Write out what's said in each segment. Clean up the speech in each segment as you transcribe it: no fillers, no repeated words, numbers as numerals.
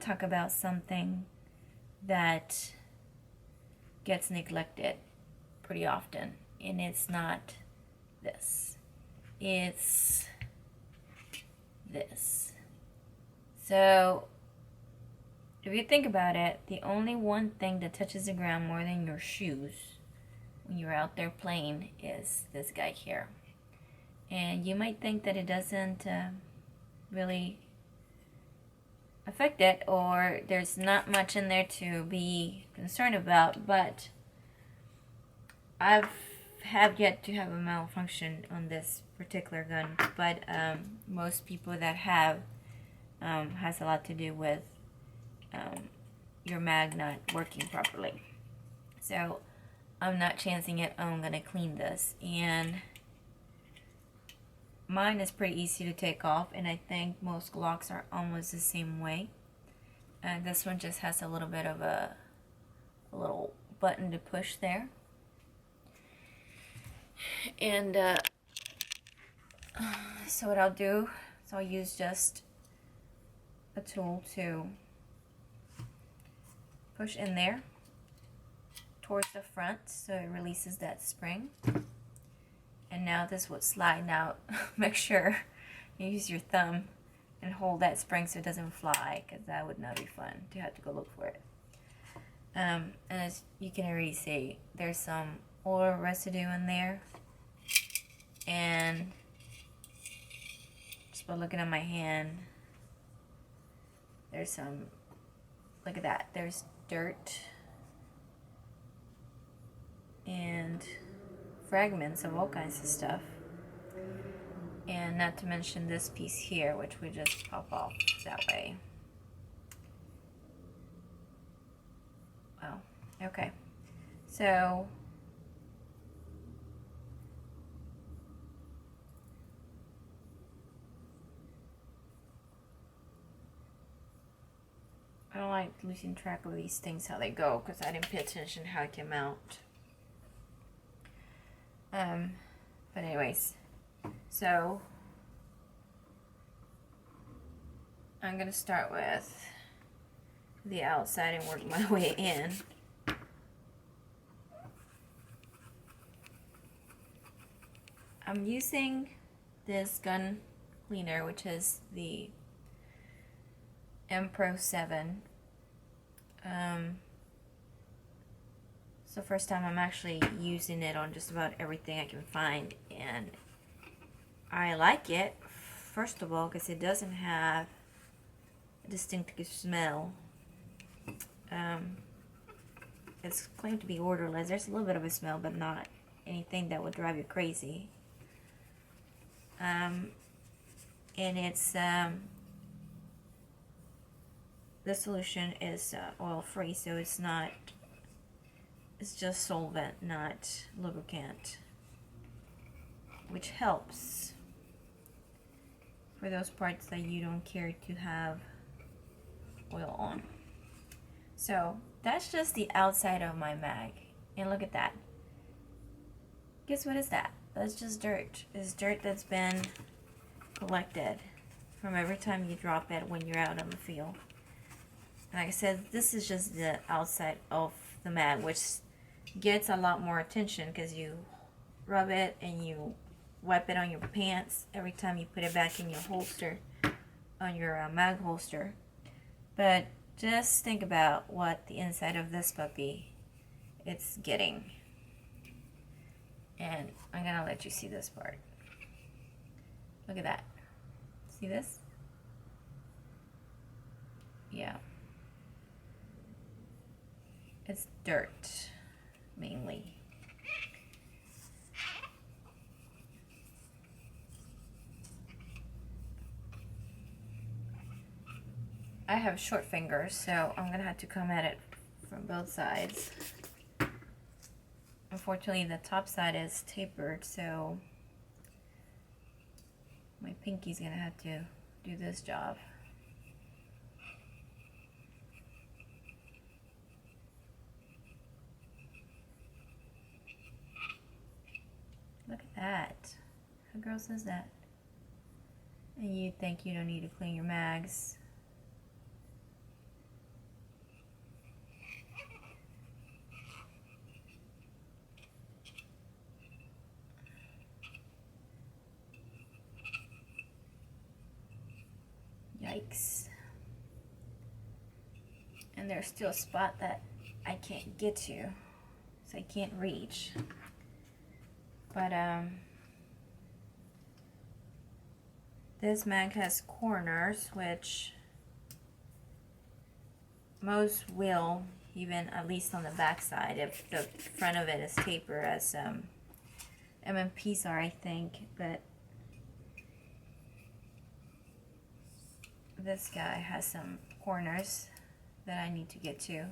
Talk about something that gets neglected pretty often, and it's not this, it's this. So if you think about it, the only one thing that touches the ground more than your shoes when you're out there playing is this guy here. And you might think that it doesn't really affect it, or there's not much in there to be concerned about, but I've have yet to have a malfunction on this particular gun, but most people that have has a lot to do with your mag not working properly. So I'm not chancing it. I'm gonna clean this, and mine is pretty easy to take off, and I think most Glocks are almost the same way. And this one just has a little bit of a little button to push there. And so what I'll do is I'll use just a tool to push in there towards the front so it releases that spring. And now this would slide out. Make sure you use your thumb and hold that spring so it doesn't fly, because that would not be fun to have to go look for it. And as you can already see, there's some oil residue in there. And just by looking at my hand, there's some, look at that, there's dirt and fragments of all kinds of stuff. And not to mention this piece here, which we just pop off that way. Oh, okay. So I don't like losing track of these things, how they go, because I didn't pay attention how it came out. But anyways, so I'm gonna start with the outside and work my way in. I'm using this gun cleaner, which is the M Pro 7. So first time I'm actually using it on just about everything I can find, and I like it, first of all, because it doesn't have a distinctive smell. It's claimed to be odorless. There's a little bit of a smell, but not anything that would drive you crazy. And it's the solution is oil-free, so it's not, it's just solvent, not lubricant, which helps for those parts that you don't care to have oil on. So that's just the outside of my mag, and look at that. Guess what is that? That's just dirt. It's dirt that's been collected from every time you drop it when you're out on the field. And like I said, this is just the outside of the mag, which gets a lot more attention because you rub it and you wipe it on your pants every time you put it back in your holster, on your mag holster. But just think about what the inside of this puppy it's getting. And I'm gonna let you see this part. Look at that. See this? Yeah. It's dirt, mainly. I have short fingers, so I'm gonna have to come at it from both sides. Unfortunately, the top side is tapered, so my pinky's gonna have to do this job. Look at that. How gross is that? And you think you don't need to clean your mags. breaks. And there's still a spot that I can't get to, so I can't reach. But this mag has corners, which most will, even at least on the back side, if the front of it is taper, as MMPs are, I think. But this guy has some corners that I need to get to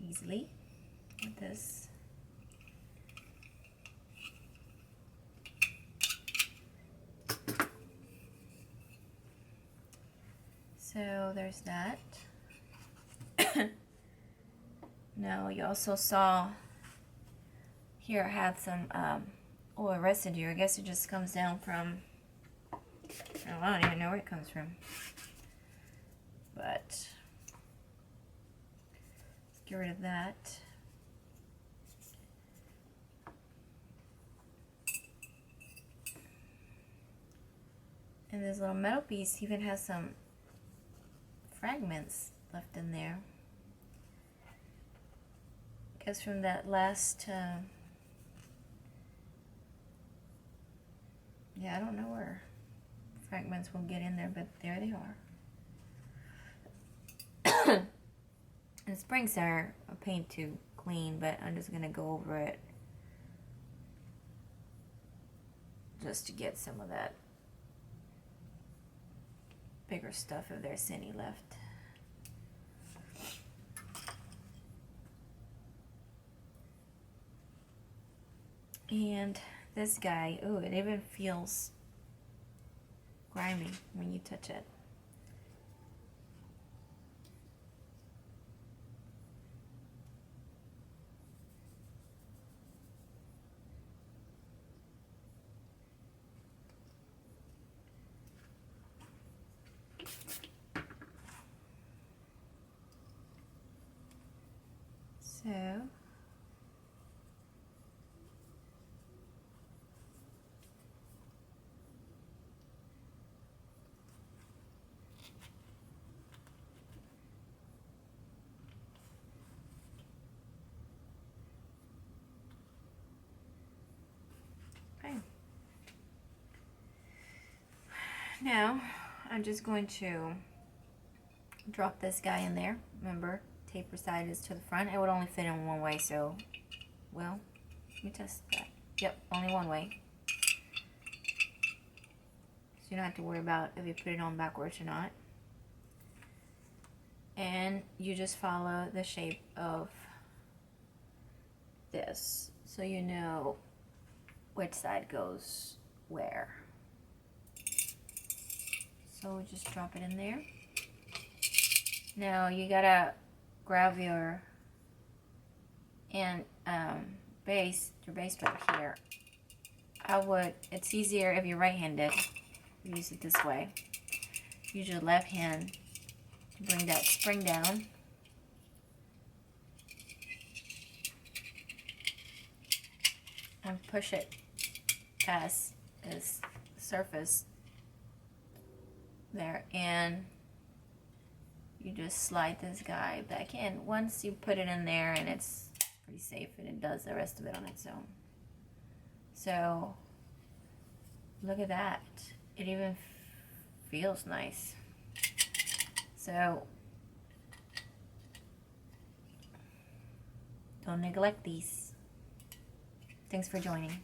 easily with this. So there's that. Now you also saw here I have some oil residue. I guess it just comes down from, I don't even know where it comes from. But let's get rid of that. And this little metal piece even has some fragments left in there. I guess from that last, yeah, I don't know where fragments will get in there, but there they are. And springs are a pain to clean, but I'm just gonna go over it just to get some of that bigger stuff if there's any left. And this guy, ooh, it even feels grimy when you touch it. So okay. Now I'm just going to drop this guy in there. Remember, taper side is to the front. It would only fit in one way, so, well, let me test that. Yep, only one way. So you don't have to worry about if you put it on backwards or not. And you just follow the shape of this, so you know which side goes where. So just drop it in there. Now you gotta grab your base, your base right here. It's easier if you're right-handed, use it this way. Use your left hand to bring that spring down. And push it past its surface there, and you just slide this guy back in. Once you put it in there, and it's pretty safe, and it does the rest of it on its own. So look at that, it even feels nice. So don't neglect these. Thanks for joining.